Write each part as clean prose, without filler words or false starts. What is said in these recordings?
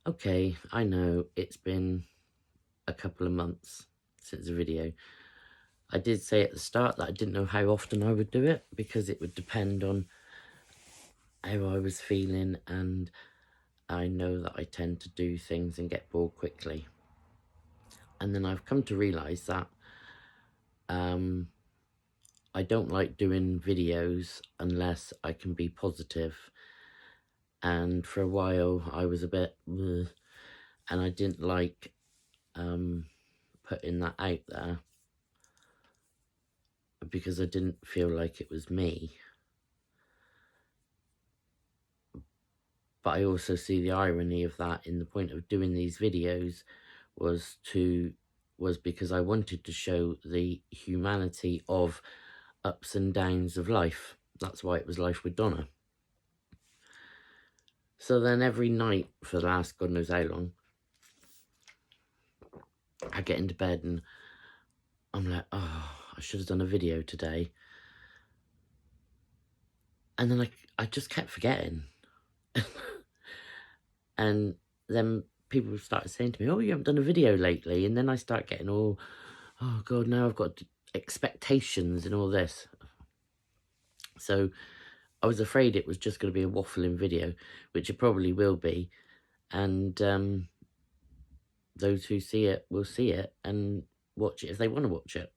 Okay, I know it's been a couple of months since the video. I did say at the start that I didn't know how often I would do it because it would depend on how I was feeling, and I know that I tend to do things and get bored quickly. And then I've come to realise that I don't like doing videos unless I can be positive. And for a while I was a bit "Ugh," and I didn't like putting that out there because I didn't feel like it was me. But I also see the irony of that in the point of doing these videos was because I wanted to show the humanity of ups and downs of life. That's why it was Life with Donna. So then every night for the last God knows how long, I get into bed and I'm like, oh, I should have done a video today. And then I just kept forgetting. And then people started saying to me, oh, you haven't done a video lately. And then I start getting all, oh God, now I've got expectations and all this. So I was afraid it was just going to be a waffling video, which it probably will be. And those who see it will see it and watch it if they want to watch it.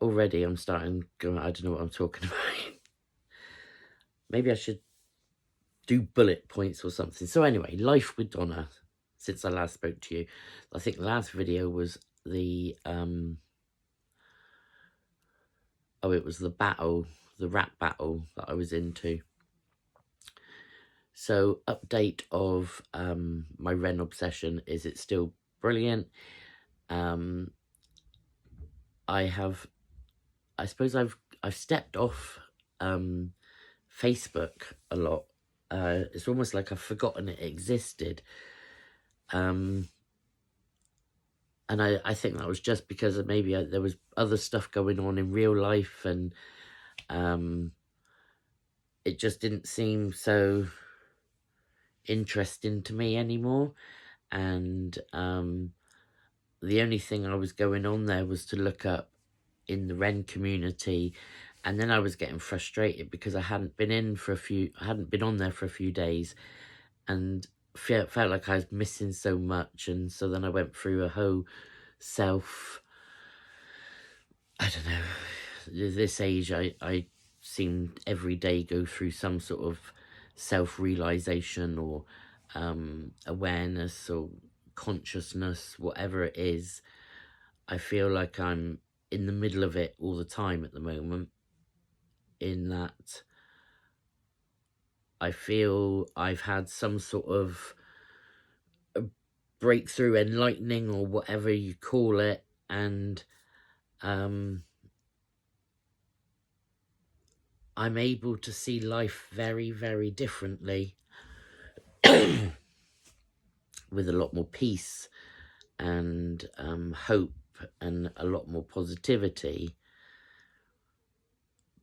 Already I'm starting going, I don't know what I'm talking about. Maybe I should do bullet points or something. So anyway, Life with Donna, since I last spoke to you. I think the last video was the, it was the battle, the rap battle that I was into. So update of my Ren obsession is it's still brilliant. I suppose I've stepped off Facebook a lot. It's almost like I've forgotten it existed. And I think that was just because of maybe there was other stuff going on in real life, and it just didn't seem so interesting to me anymore. And the only thing I was going on there was to look up in the Ren community, and then I was getting frustrated because I hadn't been on there for a few days, and felt like I was missing so much. And so then I went through a whole I don't know, this age I seem every day go through some sort of self-realization or awareness or consciousness, whatever it is. I feel like I'm in the middle of it all the time at the moment, in that I feel I've had some sort of a breakthrough, enlightening, or whatever you call it, and I'm able to see life very, very differently with a lot more peace and hope and a lot more positivity.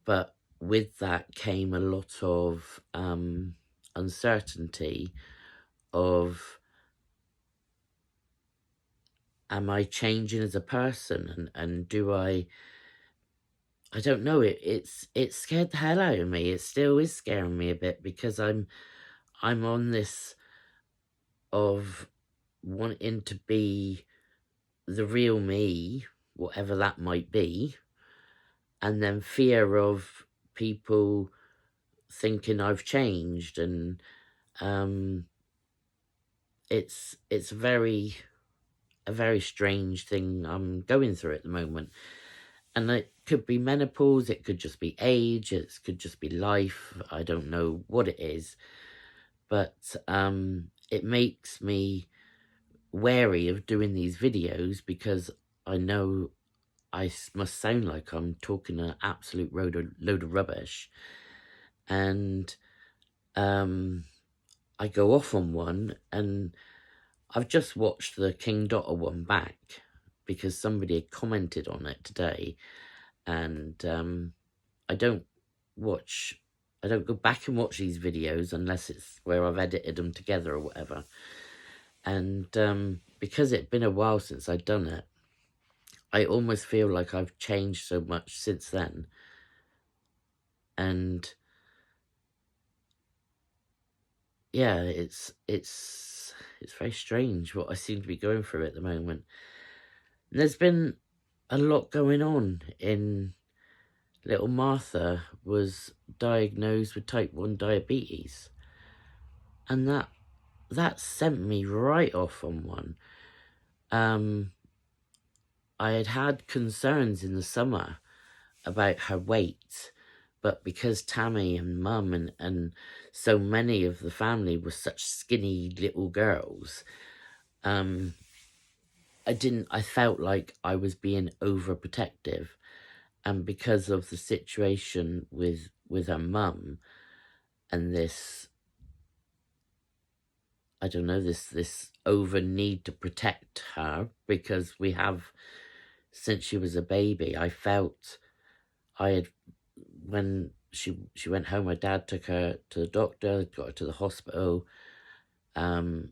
But with that came a lot of uncertainty of, am I changing as a person? And do I don't know, it scared the hell out of me. It still is scaring me a bit because I'm on this of wanting to be the real me, whatever that might be, and then fear of people thinking I've changed. And it's a very strange thing I'm going through at the moment. And it could be menopause, it could just be age, it could just be life. I don't know what it is, but it makes me wary of doing these videos because I know I must sound like I'm talking an absolute load of rubbish. And I go off on one, and I've just watched the King Dotter one back because somebody had commented on it today. And I don't watch I don't go back and watch these videos unless it's where I've edited them together or whatever. And because it'd been a while since I'd done it, I almost feel like I've changed so much since then. And yeah, it's very strange what I seem to be going through at the moment. And there's been a lot going on. In little Martha was diagnosed with type 1 diabetes, and that sent me right off on one. I had concerns in the summer about her weight, but because Tammy and Mum and so many of the family were such skinny little girls, I felt like I was being overprotective. And because of the situation with her mum and this, I don't know, this over need to protect her, because we have, since she was a baby, I felt when she went home, my dad took her to the doctor, got her to the hospital, and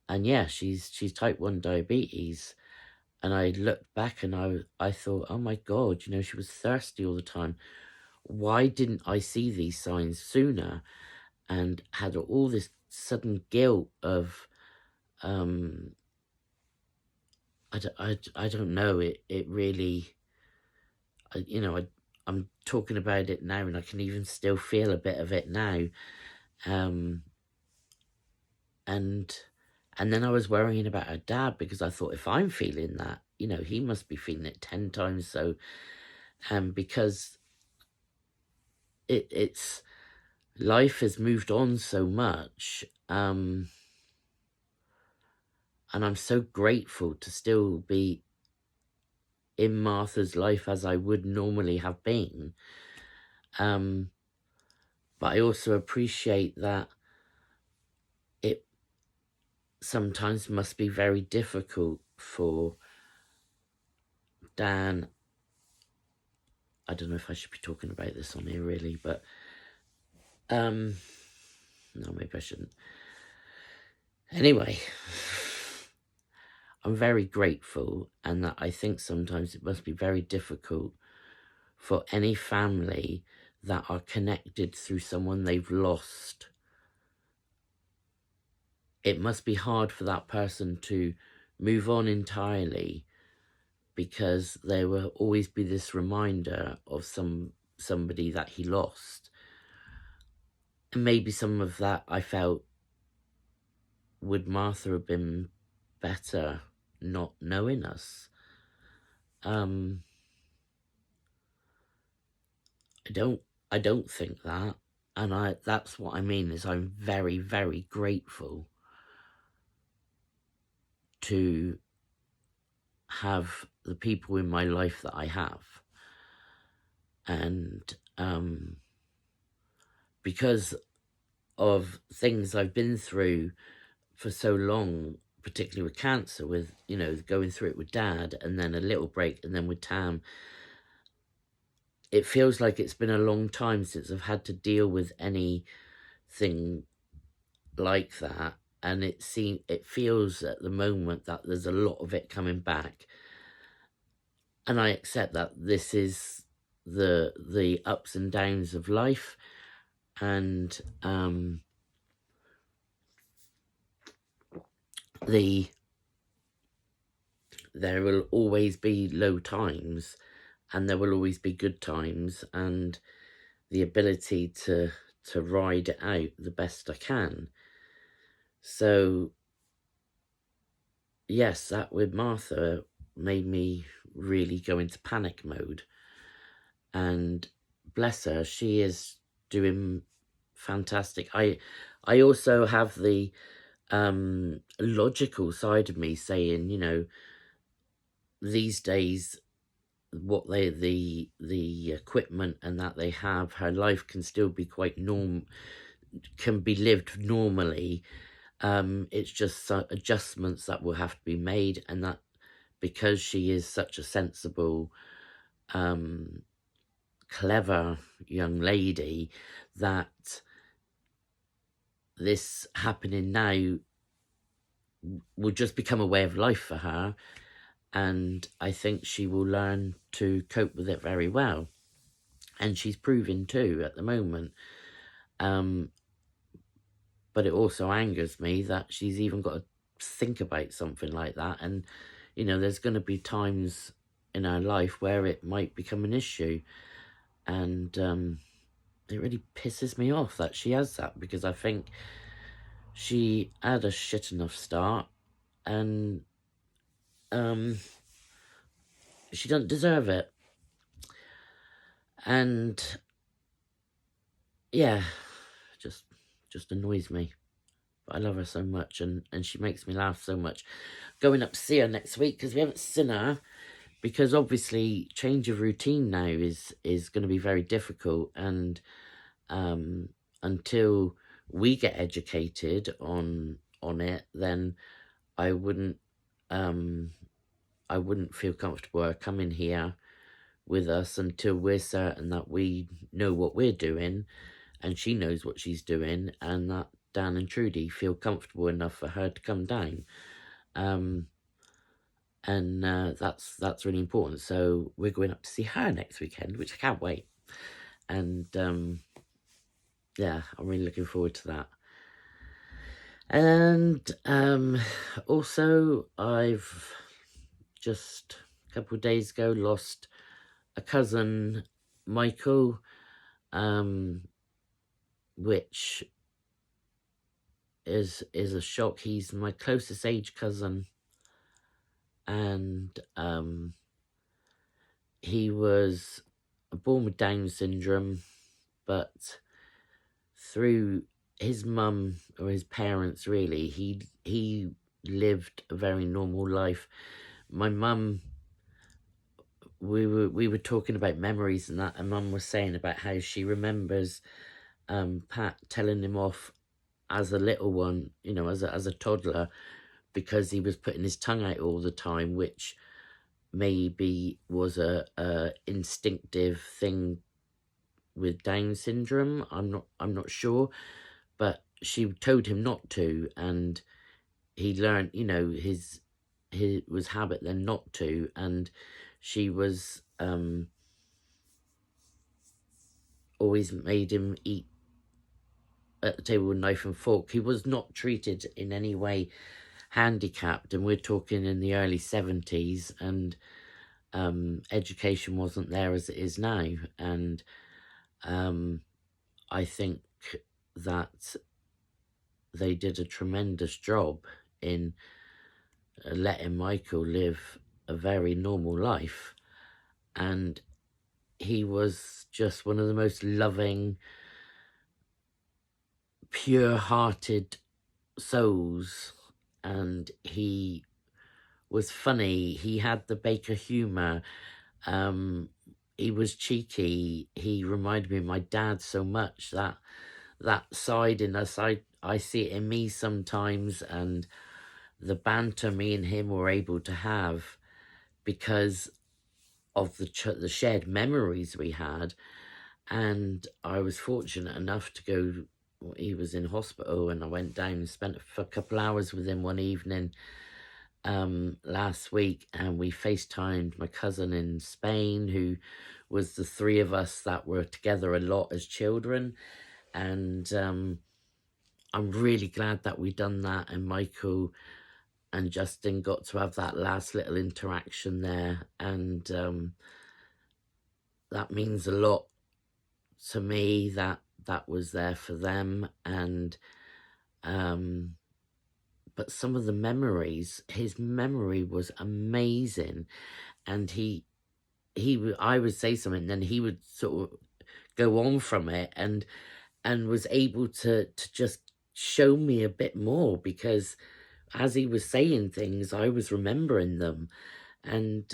yeah, she's type 1 diabetes. And I looked back and I thought, oh my God, she was thirsty all the time. Why didn't I see these signs sooner? And had all this sudden guilt of, I don't know, it really, I'm talking about it now and I can even still feel a bit of it now. And then I was worrying about her dad, because I thought, if I'm feeling that, he must be feeling it 10 times so. Because it's life has moved on so much, and I'm so grateful to still be in Martha's life as I would normally have been. But I also appreciate that it sometimes must be very difficult for Dan. I don't know if I should be talking about this on here really, but no, maybe I shouldn't. Anyway, I'm very grateful, and that I think sometimes it must be very difficult for any family that are connected through someone they've lost. It must be hard for that person to move on entirely, because there will always be this reminder of somebody that he lost. And maybe some of that I felt, would Martha have been better not knowing us? I don't think that. And that's what I mean, is I'm very, very grateful to have the people in my life that I have. And because of things I've been through for so long, particularly with cancer, with, going through it with Dad, and then a little break, and then with Tam, it feels like it's been a long time since I've had to deal with anything like that. And it feels at the moment that there's a lot of it coming back. And I accept that this is the ups and downs of life. And there will always be low times, and there will always be good times, and the ability to ride it out the best I can. So yes, that with Martha made me really go into panic mode. And bless her, she is doing fantastic. I also have the logical side of me saying, these days, what the equipment and that they have, her life can still be quite can be lived normally. It's just adjustments that will have to be made, and that because she is such a sensible clever young lady, that this happening now will just become a way of life for her, and I think she will learn to cope with it very well. And she's proving too at the moment. But it also angers me that she's even got to think about something like that. And, you know, there's going to be times in her life where it might become an issue. And it really pisses me off that she has that, because I think she had a shit enough start, and she doesn't deserve it. And yeah, just annoys me. But I love her so much, and she makes me laugh so much. Going up to see her next week, because we haven't seen her, because obviously change of routine now is going to be very difficult, and until we get educated on it, then I wouldn't feel comfortable her coming here with us until we're certain that we know what we're doing, and she knows what she's doing, and that Dan and Trudy feel comfortable enough for her to come down. And that's really important. So we're going up to see her next weekend, which I can't wait. And yeah, I'm really looking forward to that. And also, I've just a couple of days ago lost a cousin, Michael, which is a shock. He's my closest age cousin, and he was born with Down syndrome, but through his mum, or his parents really, he lived a very normal life. My mum, we were talking about memories and that, and Mum was saying about how she remembers Pat telling him off as a little one, you know, as a toddler, because he was putting his tongue out all the time, which maybe was a instinctive thing with Down syndrome. I'm not sure, but she told him not to, and he learned, you know, his was habit then not to, and she was always made him eat at the table with knife and fork. He was not treated in any way handicapped, and we're talking in the early 70s, and education wasn't there as it is now. And I think that they did a tremendous job in letting Michael live a very normal life, and he was just one of the most loving, pure-hearted souls, and he was funny. He had the Baker humour. He was cheeky. He reminded me of my dad so much. That side in us, I see it in me sometimes, and the banter me and him were able to have because of the shared memories we had. And I was fortunate enough to go. He was in hospital, and I went down and spent a couple hours with him one evening last week, and we FaceTimed my cousin in Spain, who was the three of us that were together a lot as children. And I'm really glad that we done that, and Michael and Justin got to have that last little interaction there, and that means a lot to me that was there for them. And but some of the memories, his memory was amazing, and I would say something, and then he would sort of go on from it, and was able to just show me a bit more, because as he was saying things, I was remembering them. And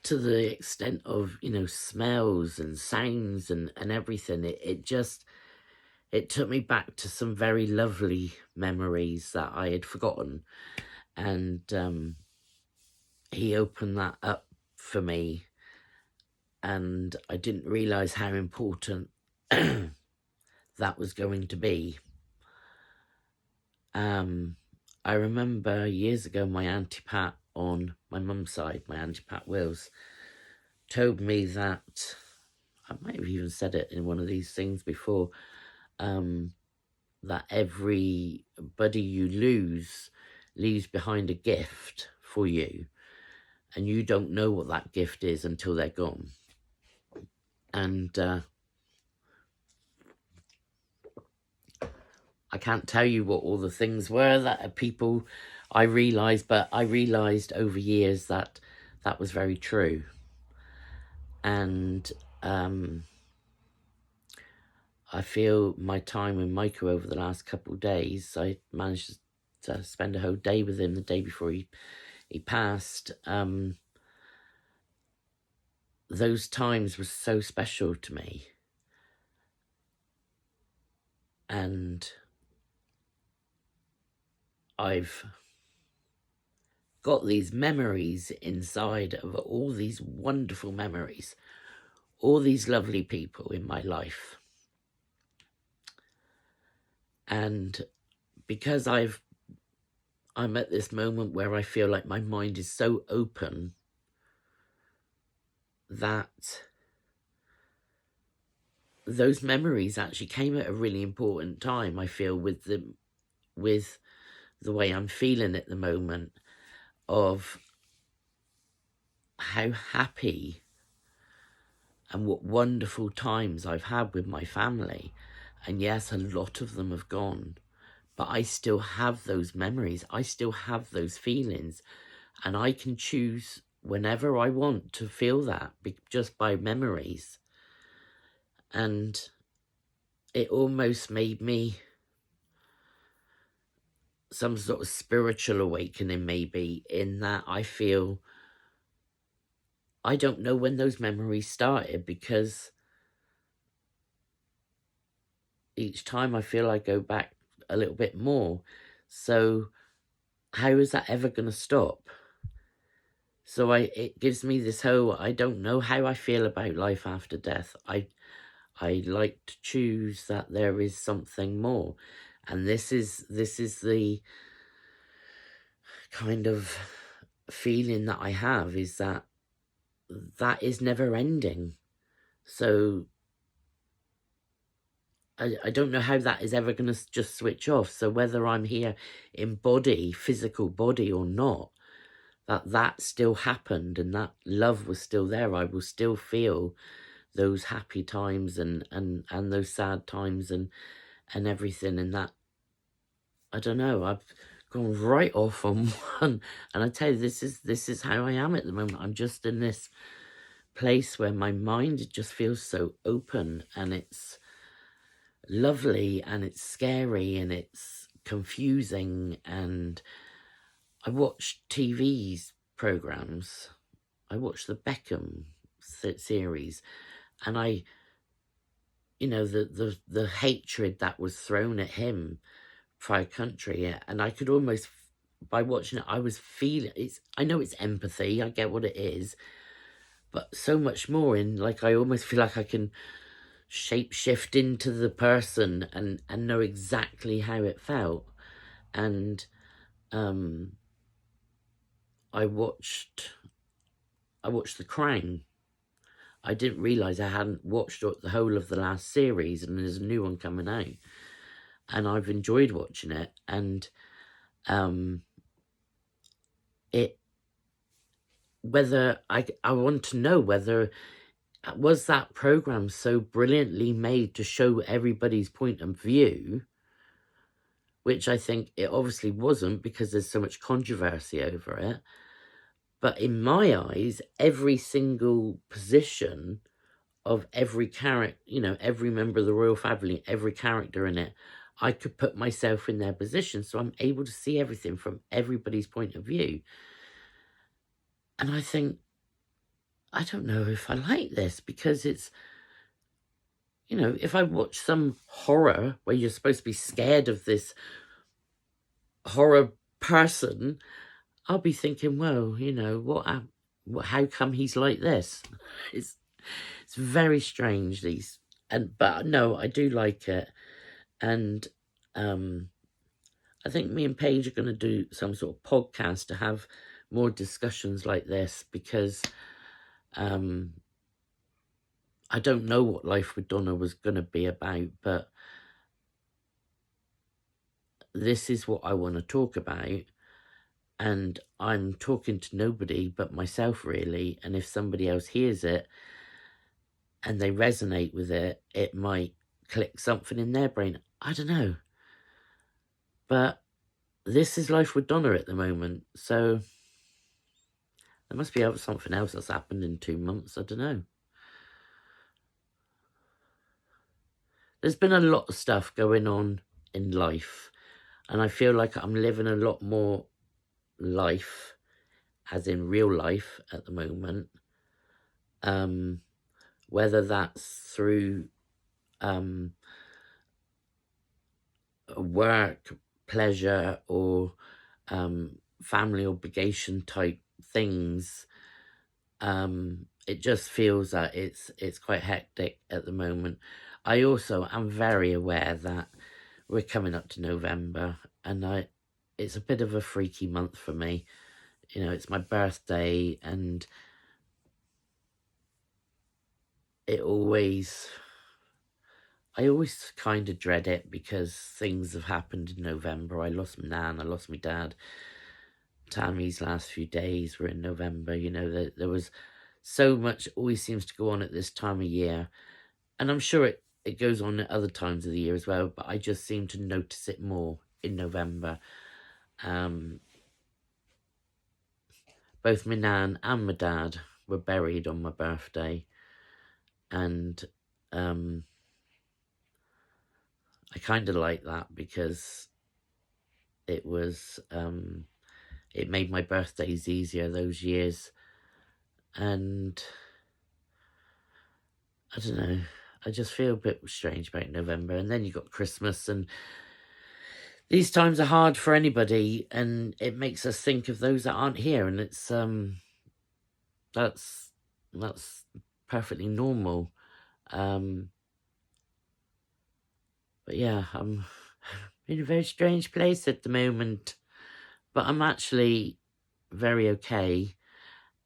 to the extent of, you know, smells and sounds and everything, it took me back to some very lovely memories that I had forgotten. And he opened that up for me, and I didn't realise how important that was going to be. I remember years ago my Auntie Pat on my mum's side, my Auntie Pat Wills, told me that, I might have even said it in one of these things before, that everybody you lose leaves behind a gift for you, and you don't know what that gift is until they're gone. And I can't tell you what all the things were that people I realised, but I realised over years that that was very true. And I feel my time with Michael over the last couple of days, I managed to spend a whole day with him the day before he passed. Those times were so special to me. And I've got these memories inside of all these wonderful memories, all these lovely people in my life. And because I'm at this moment where I feel like my mind is so open that those memories actually came at a really important time, I feel, with the way I'm feeling at the moment, of how happy and what wonderful times I've had with my family. And yes, a lot of them have gone, but I still have those memories. I still have those feelings, and I can choose whenever I want to feel that just by memories. And it almost made me some sort of spiritual awakening, maybe, in that I feel I don't know when those memories started, because each time I feel I go back a little bit more. So how is that ever going to stop? So it gives me this whole, I don't know how I feel about life after death. I like to choose that there is something more. And this is the kind of feeling that I have, is that is never ending. So I don't know how that is ever going to just switch off. So whether I'm here in body, physical body, or not, that still happened, and that love was still there. I will still feel those happy times and those sad times and everything. And that, I don't know, I've gone right off on one. And I tell you, this is how I am at the moment. I'm just in this place where my mind just feels so open, and it's lovely, and it's scary, and it's confusing. And I watch TV's programs. I watch the Beckham series, and the hatred that was thrown at him for our country, and I could almost, by watching it, I was feeling it's. I know it's empathy. I get what it is, but so much more in, like, I almost feel like I can shape shift into the person and know exactly how it felt. And I watched The Crown. I didn't realise I hadn't watched the whole of the last series, and there's a new one coming out, and I've enjoyed watching it. And whether I want to know whether was that program so brilliantly made to show everybody's point of view, which I think it obviously wasn't, because there's so much controversy over it. But in my eyes, every single position of every character, every member of the royal family, every character in it, I could put myself in their position. So I'm able to see everything from everybody's point of view. And I think, I don't know if I like this, because it's, if I watch some horror where you're supposed to be scared of this horror person, I'll be thinking, well, how come he's like this? It's very strange, but no, I do like it. And I think me and Paige are going to do some sort of podcast to have more discussions like this, because I don't know what Life with Donna was going to be about, but this is what I want to talk about. And I'm talking to nobody but myself, really. And if somebody else hears it and they resonate with it, it might click something in their brain. I don't know. But this is Life with Donna at the moment. So there must be something else that's happened in 2 months. I don't know. There's been a lot of stuff going on in life. And I feel like I'm living a lot more life, as in real life at the moment. Whether that's through work, pleasure, or family obligation type things, it just feels that it's quite hectic at the moment. I also am very aware that we're coming up to November, and it's a bit of a freaky month for me. You know, it's my birthday, and I always kind of dread it, because things have happened in November. I lost my nan, I lost my dad. Tammy's last few days were in November. You know, there was so much always seems to go on at this time of year. And I'm sure it goes on at other times of the year as well, but I just seem to notice it more in November. Both my nan and my dad were buried on my birthday. And I kind of like that, because it was it made my birthdays easier those years. And I don't know, I just feel a bit strange about November. And then you got Christmas, and these times are hard for anybody, and it makes us think of those that aren't here, and it's that's perfectly normal. But yeah, I'm in a very strange place at the moment, but I'm actually very okay.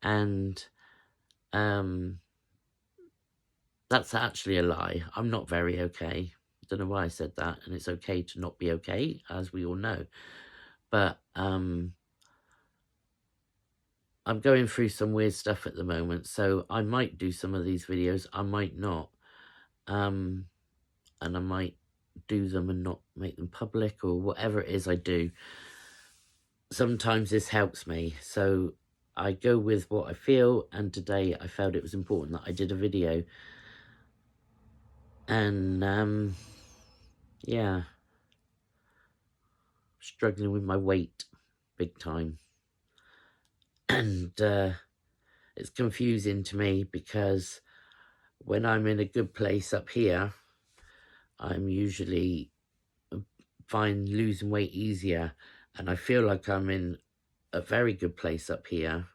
And that's actually a lie. I'm not very okay. I don't know why I said that, and it's okay to not be okay, as we all know. But I'm going through some weird stuff at the moment, so I might do some of these videos, I might not. And I might do them and not make them public, or whatever it is I do. Sometimes this helps me, so I go with what I feel, and today I felt it was important that I did a video. And yeah, struggling with my weight big time. And it's confusing to me, because when I'm in a good place up here, I'm usually find losing weight easier, and I feel like I'm in a very good place up here.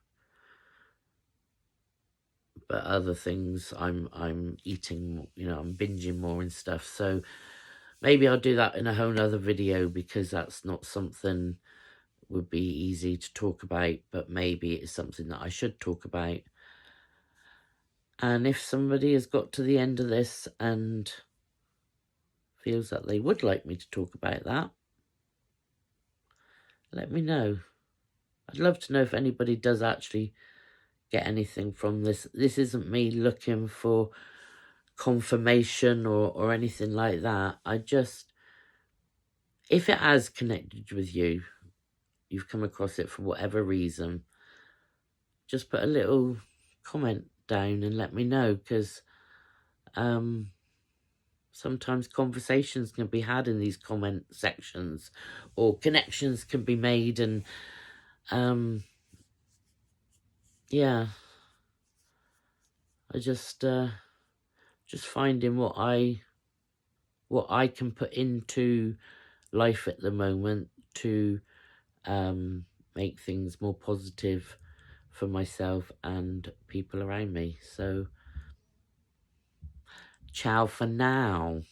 But other things, I'm eating, you know, I'm binging more and stuff. So maybe I'll do that in a whole other video, because that's not something would be easy to talk about, but maybe it's something that I should talk about. And if somebody has got to the end of this and feels that they would like me to talk about that, let me know. I'd love to know if anybody does actually get anything from this. This isn't me looking for confirmation or anything like that. I just, if it has connected with you, you've come across it for whatever reason, just put a little comment down and let me know, because sometimes conversations can be had in these comment sections, or connections can be made. And yeah, I just finding what I can put into life at the moment to make things more positive for myself and people around me. So Ciao for now.